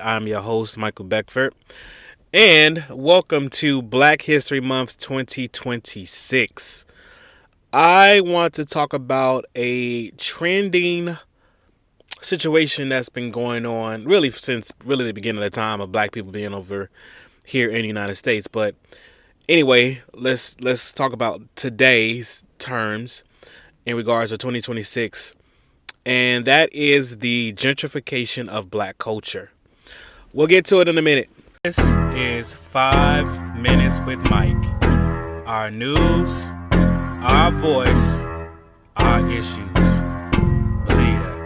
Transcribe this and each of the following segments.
I'm your host, Michael Beckford, and welcome to Black History Month 2026. I want to talk about a trending situation that's been going on really since really the beginning of the time of black people being over here in the United States. But anyway, let's talk about today's terms in regards to 2026, and that is the gentrification of black culture. We'll get to it in a minute. This is 5 Minutes with Mike. Our news, our voice, our issues. Believe that.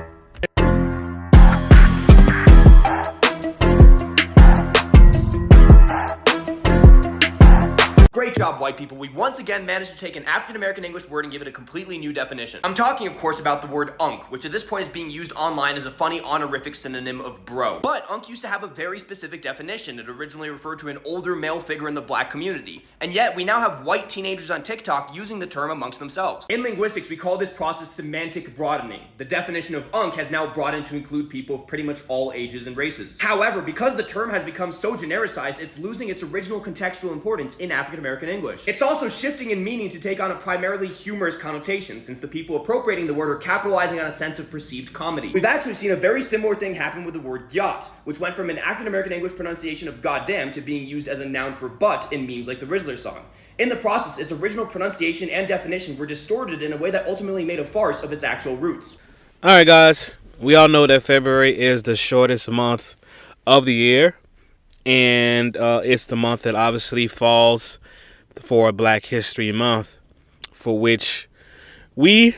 Great job, white people. We once again managed to take an African-American English word and give it a completely new definition. I'm talking, of course, about the word unk, which at this point is being used online as a funny honorific synonym of bro. But unk used to have a very specific definition. It originally referred to an older male figure in the black community. And yet, we now have white teenagers on TikTok using the term amongst themselves. In linguistics, we call this process semantic broadening. The definition of unk has now broadened to include people of pretty much all ages and races. However, because the term has become so genericized, it's losing its original contextual importance in African-American English. It's also shifting in meaning to take on a primarily humorous connotation, since the people appropriating the word are capitalizing on a sense of perceived comedy. We've actually seen a very similar thing happen with the word yacht, which went from an African-American English pronunciation of goddamn to being used as a noun for butt in memes like the Rizzler song. In the process, its original pronunciation and definition were distorted in a way that ultimately made a farce of its actual roots. Alright, guys. We all know that February is the shortest month of the year. And it's the month that obviously falls for Black History Month, for which we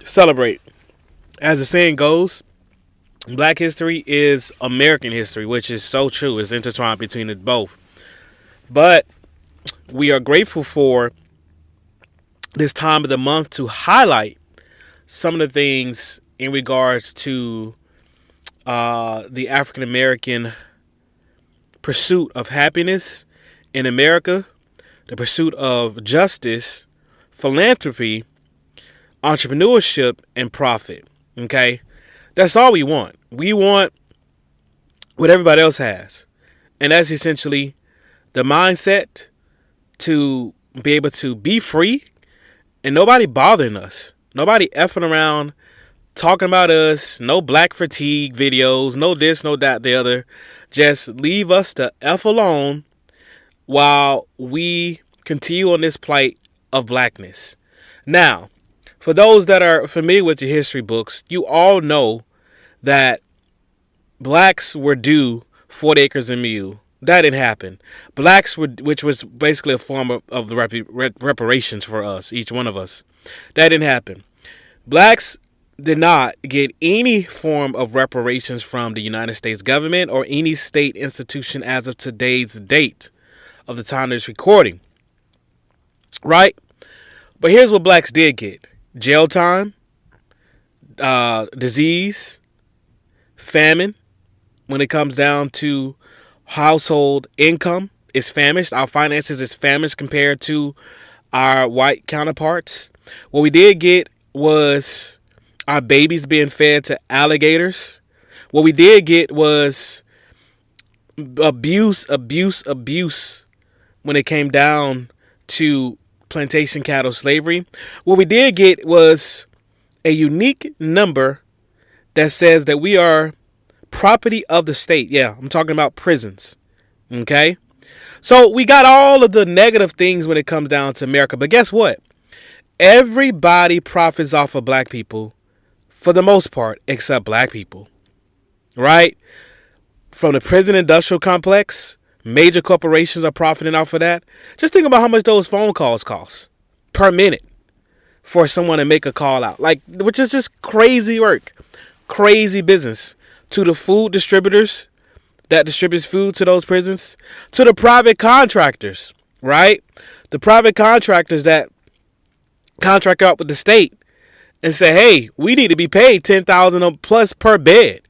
celebrate. As the saying goes, Black history is American history, which is so true. It's intertwined between it both. But we are grateful for this time of the month to highlight some of the things in regards to the African American pursuit of happiness in America, the pursuit of justice, philanthropy, entrepreneurship, and profit. Okay? That's all we want. We want what everybody else has. And that's essentially the mindset to be able to be free and nobody bothering us. Nobody effing around talking about us. No black fatigue videos. No this, no that, the other. Just leave us the F alone while we continue on this plight of blackness. Now, for those that are familiar with the history books, you all know that blacks were due 40 acres and a mule. That didn't happen. Blacks were, which was basically a form of the reparations for us, each one of us. That didn't happen. Blacks did not get any form of reparations from the United States government or any state institution as of today's date of the time of this recording. Right? But here's what blacks did get. Jail time, disease, famine. When it comes down to household income, is famished. Our finances is famished compared to our white counterparts. What we did get was our babies being fed to alligators. What we did get was abuse when it came down to plantation cattle slavery. What we did get was a unique number that says that we are property of the state. Yeah, I'm talking about prisons. Okay? So we got all of the negative things when it comes down to America. But guess what? Everybody profits off of black people for the most part, except black people. Right? From the prison industrial complex, major corporations are profiting off of that. Just think about how much those phone calls cost per minute for someone to make a call out. Like, which is just crazy work. Crazy business. To the food distributors that distributes food to those prisons. To the private contractors, right? The private contractors that contract out with the state and say, hey, we need to be paid $10,000 plus per bed.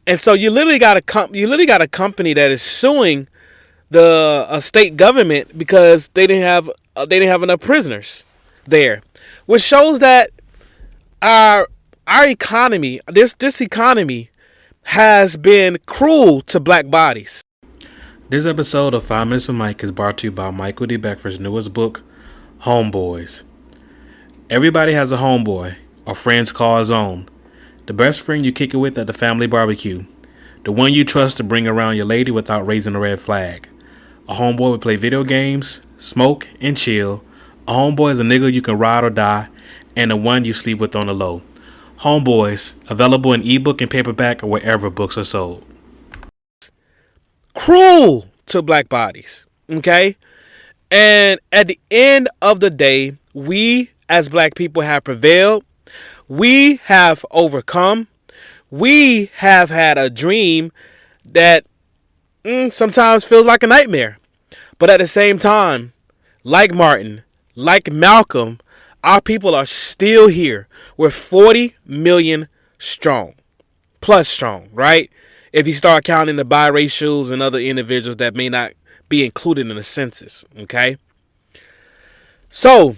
And so you literally got a company that is suing the state government because they didn't have enough prisoners there, which shows that our economy, this economy, has been cruel to black bodies. This episode of 5 Minutes with Mike is brought to you by Michael D. Beckford's newest book, Homeboys. Everybody has a homeboy, or friends call his own. The best friend you kick it with at the family barbecue. The one you trust to bring around your lady without raising a red flag. A homeboy will play video games, smoke, and chill. A homeboy is a nigga you can ride or die, and the one you sleep with on the low. Homeboys, available in ebook and paperback or wherever books are sold. Cruel to black bodies, okay? And at the end of the day, we as black people have prevailed. We have overcome. We have had a dream that sometimes feels like a nightmare. But at the same time, like Martin, like Malcolm, our people are still here. We're 40 million strong. Plus strong, right? If you start counting the biracials and other individuals that may not be included in the census, okay? So,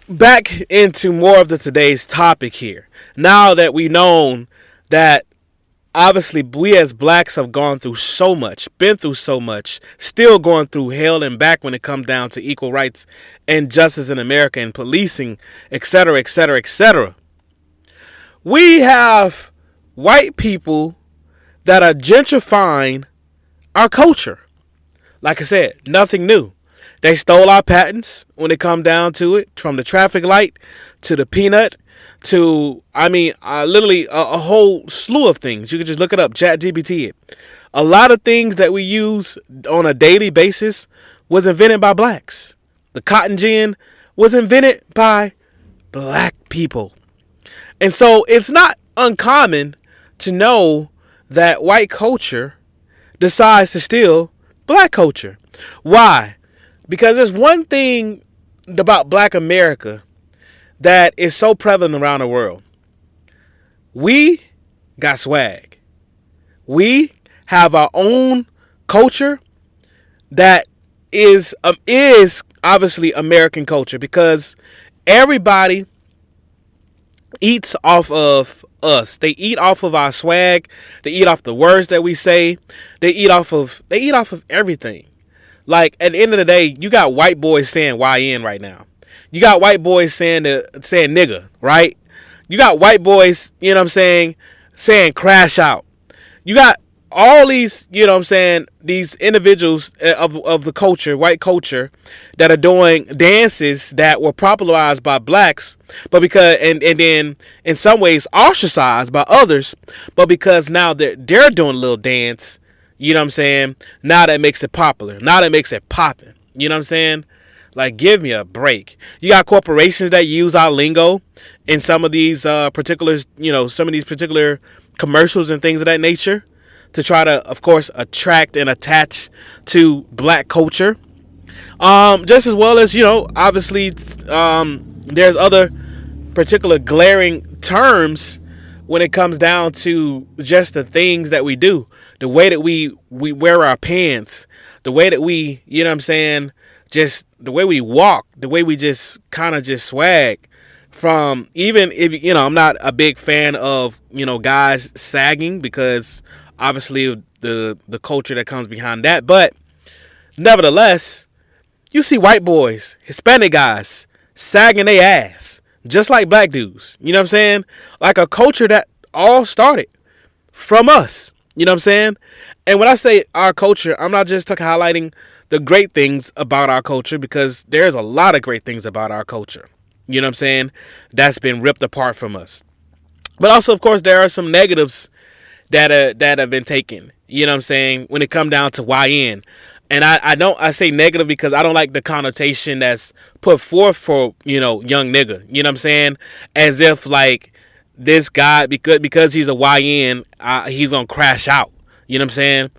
back into more of today's topic here. Now that we've known that obviously we as blacks have gone through so much, been through so much, still going through hell and back when it comes down to equal rights and justice in America and policing, etc., etc., etc. We have white people that are gentrifying our culture. Like I said, nothing new. They stole our patents when it come down to it, from the traffic light to the peanut to, literally a whole slew of things. You can just look it up, ChatGPT it. A lot of things that we use on a daily basis was invented by blacks. The cotton gin was invented by black people. And so it's not uncommon to know that white culture decides to steal black culture. Why? Because there's one thing about black America that is so prevalent around the world. We got swag. We have our own culture that is obviously American culture, because everybody eats off of us. They eat off of our swag. They eat off the words that we say. They eat off of everything. Like, at the end of the day, you got white boys saying YN right now. You got white boys saying nigga, right? You got white boys, you know what I'm saying crash out. You got all these, you know what I'm saying, these individuals of the culture, white culture, that are doing dances that were popularized by blacks, but because and then in some ways ostracized by others, but because now they're doing a little dance, you know what I'm saying, now that makes it popular. Now that makes it popping. You know what I'm saying? Like, give me a break. You got corporations that use our lingo in some of these particulars, you know, some of these particular commercials and things of that nature, to try to, of course, attract and attach to black culture. Just as well as, you know, obviously there's other particular glaring terms when it comes down to just the things that we do. The way that we wear our pants, the way that we, you know what I'm saying, just the way we walk, the way we just kind of just swag. From, even if, you know, I'm not a big fan of, you know, guys sagging, because obviously the culture that comes behind that. But nevertheless, you see white boys, Hispanic guys sagging their ass just like black dudes. You know what I'm saying? Like a culture that all started from us. You know what I'm saying? And when I say our culture, I'm not just highlighting the great things about our culture, because there's a lot of great things about our culture. You know what I'm saying? That's been ripped apart from us. But also, of course, there are some negatives that have been taken. You know what I'm saying? When it come down to YN. And I say negative because I don't like the connotation that's put forth for, you know, young nigga. You know what I'm saying? As if like this guy, because he's a YN, he's gonna crash out. You know what I'm saying?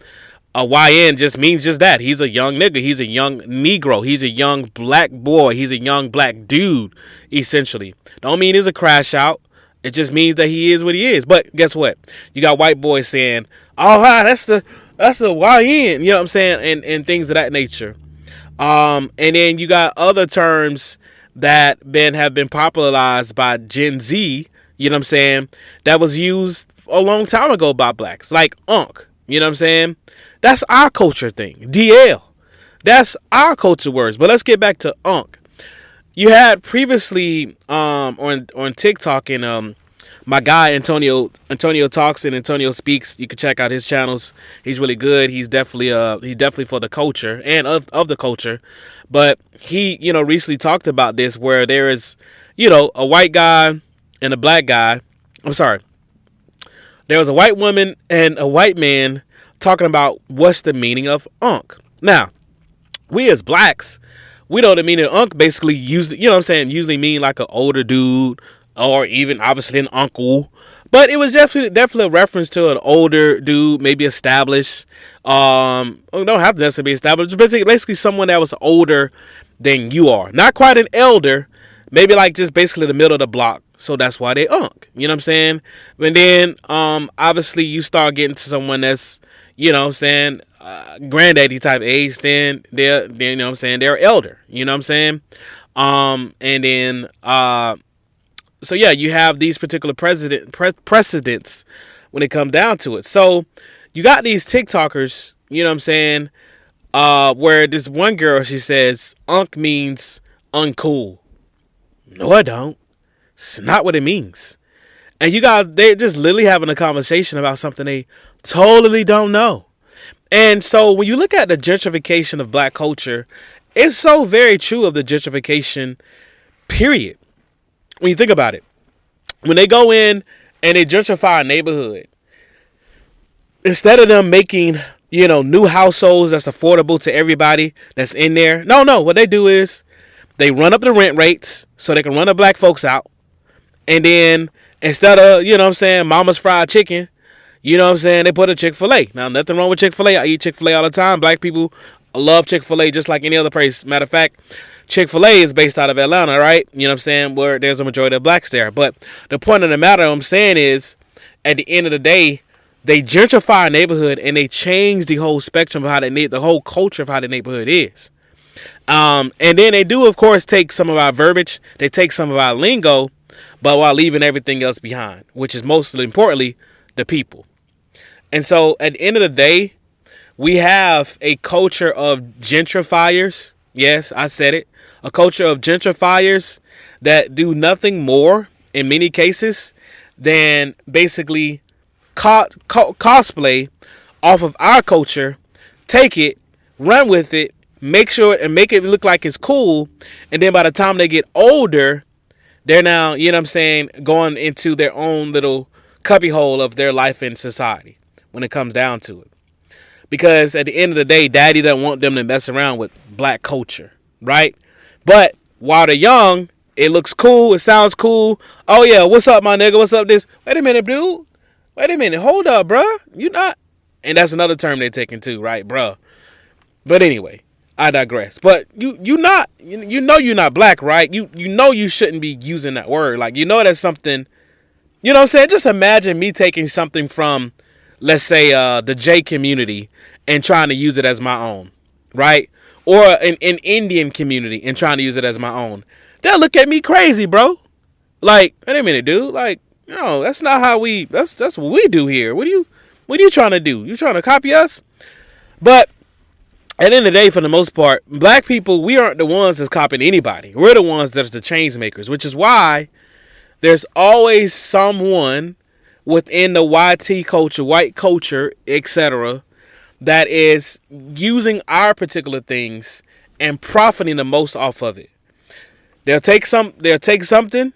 A YN just means just that. He's a young nigga. He's a young Negro. He's a young black boy. He's a young black dude, essentially. Don't mean he's a crash out. It just means that he is what he is. But guess what? You got white boys saying, "Oh, hi, that's a YN." You know what I'm saying? And things of that nature. And then you got other terms that have been popularized by Gen Z. You know what I'm saying? That was used a long time ago about blacks, like Unc. You know what I'm saying? That's our culture thing. DL. That's our culture words. But let's get back to Unc. You had previously on TikTok and my guy Antonio talks and Antonio speaks. You can check out his channels. He's really good. He's definitely for the culture and of the culture. But he recently talked about this where there is a white guy and a black guy. I'm sorry. There was a white woman and a white man talking about what's the meaning of Unc. Now, we as blacks, we know the meaning of Unc basically usually mean like an older dude or even obviously an uncle. But it was definitely a reference to an older dude, maybe established. Don't have to necessarily be established. Basically someone that was older than you are. Not quite an elder, maybe like just basically the middle of the block. So that's why they Unc. You know what I'm saying? And then obviously you start getting to someone that's, granddaddy type age, then they're they're elder. You know what I'm saying? And then so yeah, you have these particular precedents when it comes down to it. So you got these TikTokers, where this one girl, she says Unc means uncool. No, I don't. It's not what it means. And you guys, they're just literally having a conversation about something they totally don't know. And so when you look at the gentrification of black culture, it's so very true of the gentrification period. When you think about it, when they go in and they gentrify a neighborhood, instead of them making, new households that's affordable to everybody that's in there, no, what they do is they run up the rent rates so they can run the black folks out. And then instead of, mama's fried chicken, they put a Chick-fil-A. Now, nothing wrong with Chick-fil-A. I eat Chick-fil-A all the time. Black people love Chick-fil-A just like any other place. Matter of fact, Chick-fil-A is based out of Atlanta, right? Where there's a majority of blacks there. But the point of the matter I'm saying is, at the end of the day, they gentrify a neighborhood and they change the whole spectrum of how the whole culture of how the neighborhood is. And then they do, of course, take some of our verbiage. They take some of our lingo, but while leaving everything else behind, which is mostly importantly, the people. And so at the end of the day, we have a culture of gentrifiers. Yes, I said it. A culture of gentrifiers that do nothing more in many cases than basically cosplay off of our culture, take it, run with it, make it look like it's cool. And then by the time they get older, they're now, going into their own little cubbyhole of their life in society when it comes down to it. Because at the end of the day, daddy doesn't want them to mess around with black culture, right? But while they're young, it looks cool. It sounds cool. Oh, yeah, what's up, my nigga? What's up, this? Wait a minute, dude. Wait a minute. Hold up, bruh. You not. And that's another term they're taking too, right, bruh? But anyway, I digress. But you're not black, right? You shouldn't be using that word. Like, that's something, what I'm saying? Just imagine me taking something from, let's say, the J community and trying to use it as my own, right? Or an Indian community and trying to use it as my own. They'll look at me crazy, bro. Like, wait a minute, dude. Like, no, that's not how that's what we do here. What are you trying to do? You trying to copy us? But at the end of the day, for the most part, black people, we aren't the ones that's copying anybody. We're the ones that's the change makers, which is why there's always someone within the YT culture, white culture, etc., that is using our particular things and profiting the most off of it. They'll take something,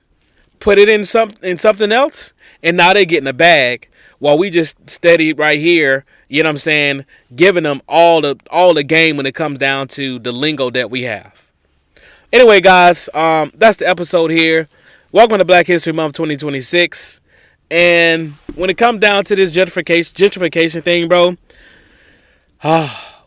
put it in something else, and now they're getting a bag while we just steady right here, giving them all the game when it comes down to the lingo that we have. Anyway, guys, that's the episode here. Welcome to Black History Month 2026. And when it comes down to this gentrification thing, bro,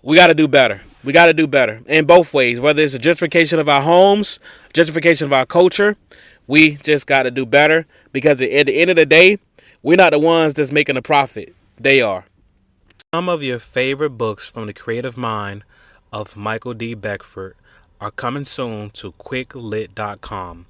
we got to do better. We got to do better in both ways, whether it's a gentrification of our homes, gentrification of our culture. We just got to do better because at the end of the day, we're not the ones that's making a profit. They are. Some of your favorite books from the creative mind of Michael D. Beckford are coming soon to quicklit.com.